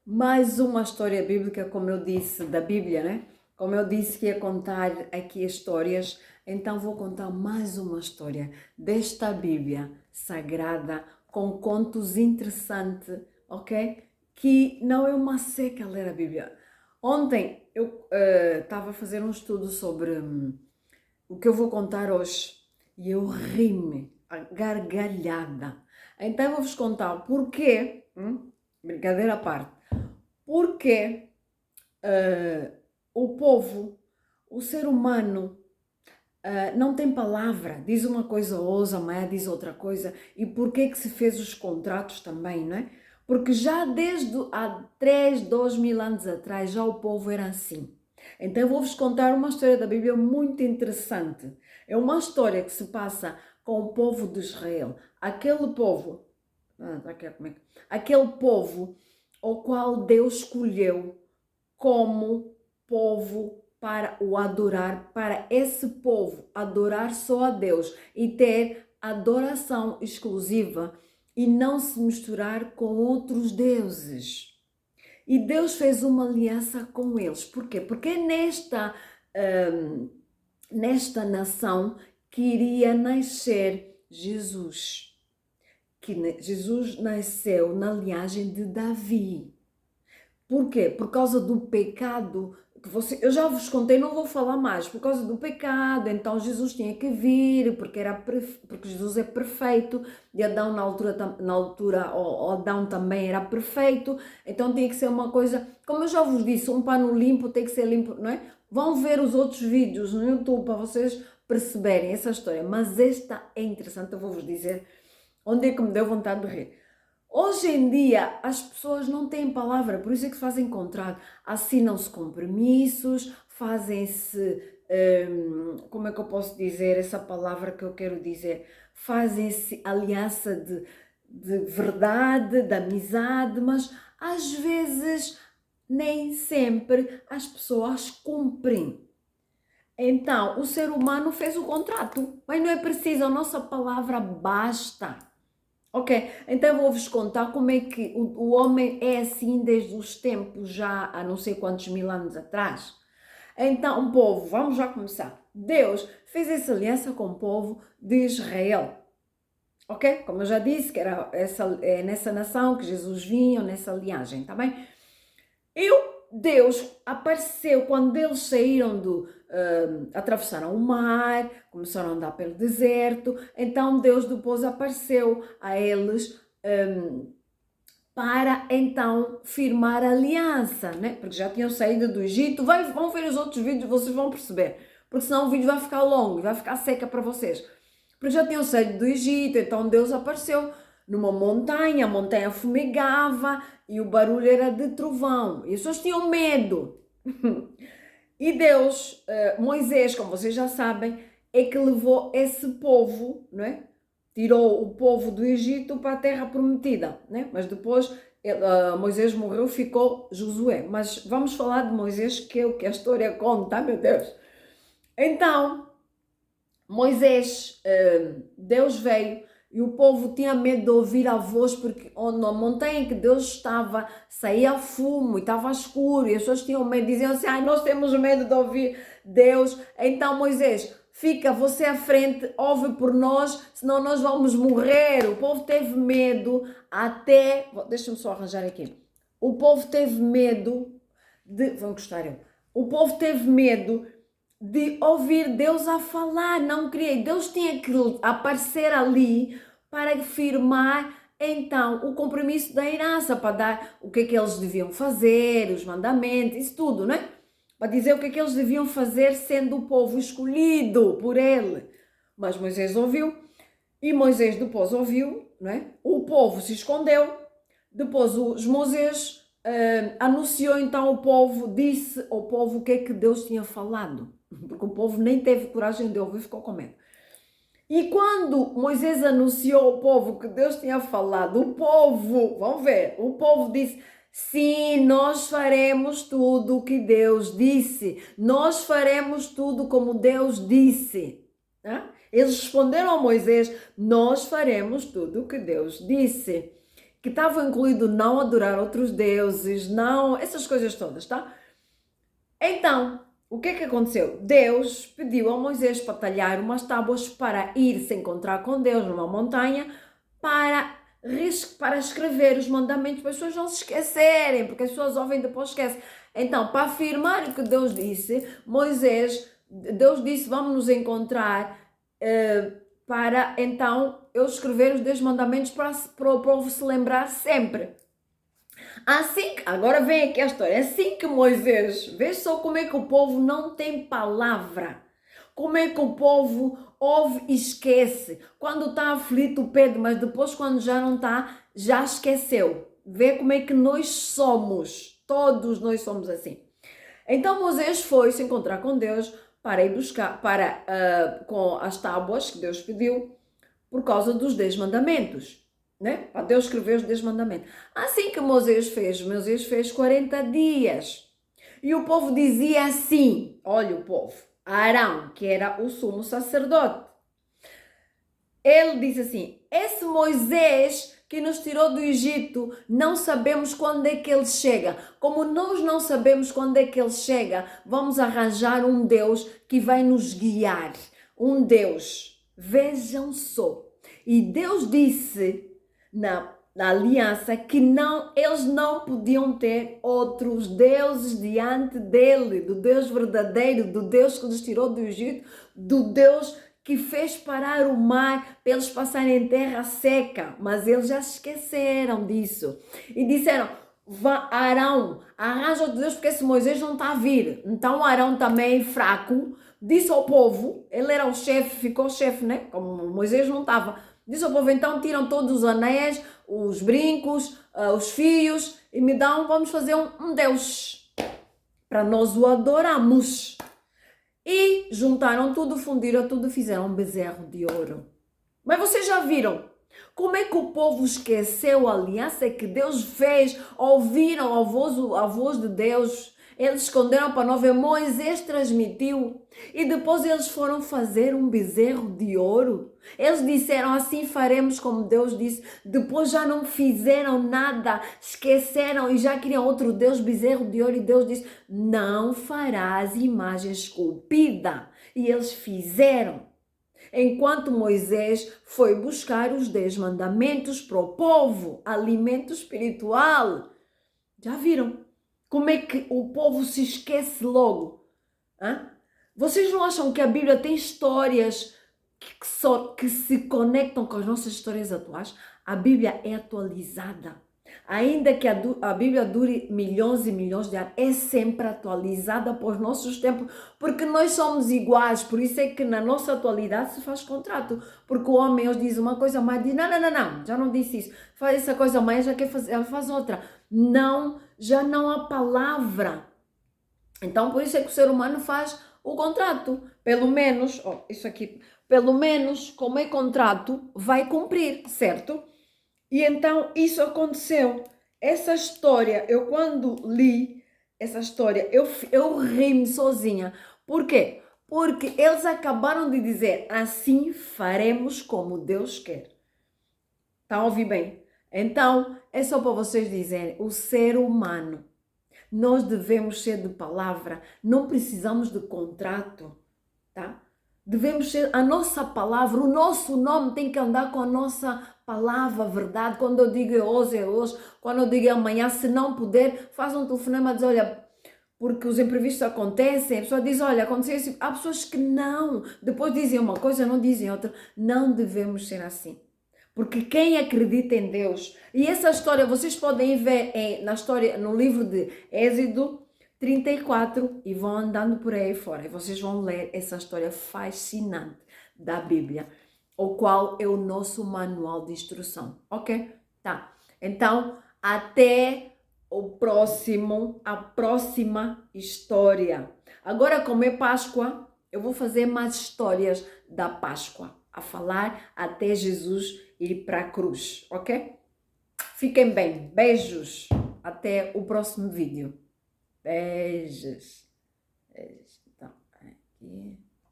Mais uma história bíblica, como eu disse, da Bíblia, né? Como eu disse que ia contar aqui histórias, então vou contar mais uma história desta Bíblia sagrada, com contos interessantes, ok? Que não é uma seca ler a Bíblia. Ontem eu estava a fazer um estudo sobre o que eu vou contar hoje e eu ri-me, a gargalhada. Então eu vou-vos contar o porquê, brincadeira à parte, porque o povo, o ser humano, não tem palavra, diz uma coisa hoje, amanhã diz outra coisa, e porquê que se fez os contratos também, não é? Porque já desde há 3, 2 mil anos atrás, já o povo era assim. Então eu vou-vos contar uma história da Bíblia muito interessante. É uma história que se passa com o povo de Israel. Aquele povo, aquele povo ao qual Deus escolheu como povo para o adorar, para esse povo adorar só a Deus e ter adoração exclusiva e não se misturar com outros deuses. E Deus fez uma aliança com eles. Por quê? Porque é nesta nação que iria nascer Jesus. Que Jesus nasceu na linhagem de Davi. Por quê? Por causa do pecado que eu já vos contei, não vou falar mais. Por causa do pecado, então Jesus tinha que vir, porque Jesus é perfeito, e Adão na altura Adão também era perfeito, então tinha que ser uma coisa, como eu já vos disse, um pano limpo tem que ser limpo, não é? Vão ver os outros vídeos no YouTube para vocês perceberem essa história, mas esta é interessante, eu vou-vos dizer onde é que me deu vontade de rir. Hoje em dia as pessoas não têm palavra, por isso é que fazem contrato, assinam-se compromissos, fazem-se, como é que eu posso dizer essa palavra que eu quero dizer? Fazem-se aliança de verdade, de amizade, mas às vezes nem sempre as pessoas cumprem. Então, o ser humano fez o contrato, mas não é preciso, a nossa palavra basta. Ok, então vou-vos contar como é que o homem é assim desde os tempos já há não sei quantos mil anos atrás. Então, o povo, vamos já começar. Deus fez essa aliança com o povo de Israel. Ok? Como eu já disse, que era nessa nação que Jesus vinha, nessa linhagem, tá bem? Deus apareceu quando eles saíram atravessaram o mar, começaram a andar pelo deserto, então Deus depois apareceu a eles para então firmar aliança, né? Porque já tinham saído do Egito. Vão ver os outros vídeos, vocês vão perceber, porque senão o vídeo vai ficar longo, vai ficar seca para vocês. Porque já tinham saído do Egito, então Deus apareceu numa montanha, a montanha fumegava e o barulho era de trovão. E as pessoas tinham medo. E Deus, Moisés, como vocês já sabem, é que levou esse povo, não é? Tirou o povo do Egito para a terra prometida, né? Mas depois Moisés morreu, ficou Josué. Mas vamos falar de Moisés, que é o que a história conta, meu Deus. Então, Moisés, Deus veio e o povo tinha medo de ouvir a voz, porque na montanha em que Deus estava saía fumo e estava escuro, e as pessoas tinham medo, diziam assim: ai, nós temos medo de ouvir Deus. Então Moisés, fica você à frente, ouve por nós, senão nós vamos morrer. O povo teve medo até, deixa-me só arranjar aqui, o povo teve medo vão gostar eu, o povo teve medo de ouvir Deus a falar, não queria. Deus tinha que aparecer ali para firmar então o compromisso da herança, para dar o que é que eles deviam fazer, os mandamentos, isso tudo, não é? Para dizer o que é que eles deviam fazer sendo o povo escolhido por ele. Mas Moisés ouviu, e Moisés depois ouviu, não é? O povo se escondeu, depois os Moisés anunciou então ao povo, disse ao povo o que é que Deus tinha falado, porque o povo nem teve coragem de ouvir, ficou com medo. E quando Moisés anunciou ao povo que Deus tinha falado, o povo, vão ver, o povo disse: sim, nós faremos tudo o que Deus disse, nós faremos tudo como Deus disse. Eles responderam a Moisés: nós faremos tudo o que Deus disse. que estavam incluído não adorar outros deuses, não, essas coisas todas, tá? Então, o que é que aconteceu? Deus pediu a Moisés para talhar umas tábuas para ir se encontrar com Deus numa montanha para escrever os mandamentos para as pessoas não se esquecerem, porque as pessoas ouvem e depois esquecem. Então, para afirmar o que Deus disse, Deus disse, vamos nos encontrar para então eu escrever os 10 mandamentos para o povo se lembrar sempre. Agora vem aqui a história, assim que Moisés, vê só como é que o povo não tem palavra, como é que o povo ouve e esquece, quando está aflito pede, mas depois quando já não está, já esqueceu. Vê como é que nós somos, todos nós somos assim. Então Moisés foi se encontrar com Deus para ir buscar, com as tábuas que Deus pediu, por causa dos 10 mandamentos. Né? Para Deus escrever os 10 mandamentos. Assim que Moisés fez 40 dias. E o povo dizia assim, olha o povo, Arão, que era o sumo sacerdote, ele disse assim, esse Moisés que nos tirou do Egito, não sabemos quando é que ele chega. Como nós não sabemos quando é que ele chega, vamos arranjar um Deus que vai nos guiar. Um Deus. Vejam só. E Deus disse na aliança que eles não podiam ter outros deuses diante dele, do Deus verdadeiro, do Deus que lhes tirou do Egito, do Deus que fez parar o mar para eles passarem em terra seca, mas eles já se esqueceram disso e disseram, Arão, arranja outro Deus porque esse Moisés não está a vir. Então Arão também fraco, disse ao povo, ele era o chefe, ficou chefe, né? Como Moisés não estava, disse ao povo, então tiram todos os anéis, os brincos, os fios e me dão, vamos fazer um Deus para nós o adorarmos. E juntaram tudo, fundiram tudo, fizeram um bezerro de ouro. Mas vocês já viram como é que o povo esqueceu a aliança que Deus fez? Ouviram a voz de Deus, eles esconderam para não ver, Moisés transmitiu e depois eles foram fazer um bezerro de ouro. Eles disseram assim faremos como Deus disse, depois já não fizeram nada, esqueceram e já queriam outro Deus, bezerro de ouro, e Deus disse, não farás imagem esculpida. E eles fizeram. Enquanto Moisés foi buscar os 10 mandamentos para o povo, alimento espiritual. Já viram? Como é que o povo se esquece logo? Hã? Vocês não acham que a Bíblia tem histórias que se conectam com as nossas histórias atuais? A Bíblia é atualizada. Ainda que a Bíblia dure milhões e milhões de anos, é sempre atualizada para os nossos tempos, porque nós somos iguais, por isso é que na nossa atualidade se faz contrato, porque o homem hoje diz uma coisa, mas diz, não, já não disse isso, faz essa coisa, mas já quer fazer, ela faz outra. Não, já não há palavra. Então, por isso é que o ser humano faz o contrato, pelo menos, isso aqui, pelo menos, como é contrato, vai cumprir, certo? E então isso aconteceu. Essa história, eu quando li essa história, eu ri-me sozinha. Por quê? Porque eles acabaram de dizer, assim faremos como Deus quer. Está a ouvir bem? Então, é só para vocês dizerem, o ser humano, nós devemos ser de palavra, não precisamos de contrato, tá? Devemos ser a nossa palavra, o nosso nome tem que andar com a nossa palavra, verdade. Quando eu digo hoje, é hoje. Quando eu digo amanhã, se não puder, faz um telefonema e diz, olha, porque os imprevistos acontecem. A pessoa diz, olha, aconteceu isso. Há pessoas que não. Depois dizem uma coisa, não dizem outra. Não devemos ser assim. Porque quem acredita em Deus, e essa história vocês podem ver na história, no livro de Êxodo 34 e vão andando por aí fora e vocês vão ler essa história fascinante da Bíblia, o qual é o nosso manual de instrução, ok? Tá, então até a próxima história. Agora, como é Páscoa, eu vou fazer mais histórias da Páscoa, a falar até Jesus ir para a cruz, ok? Fiquem bem, beijos, até o próximo vídeo. Beijos. Beijos. Então, aqui.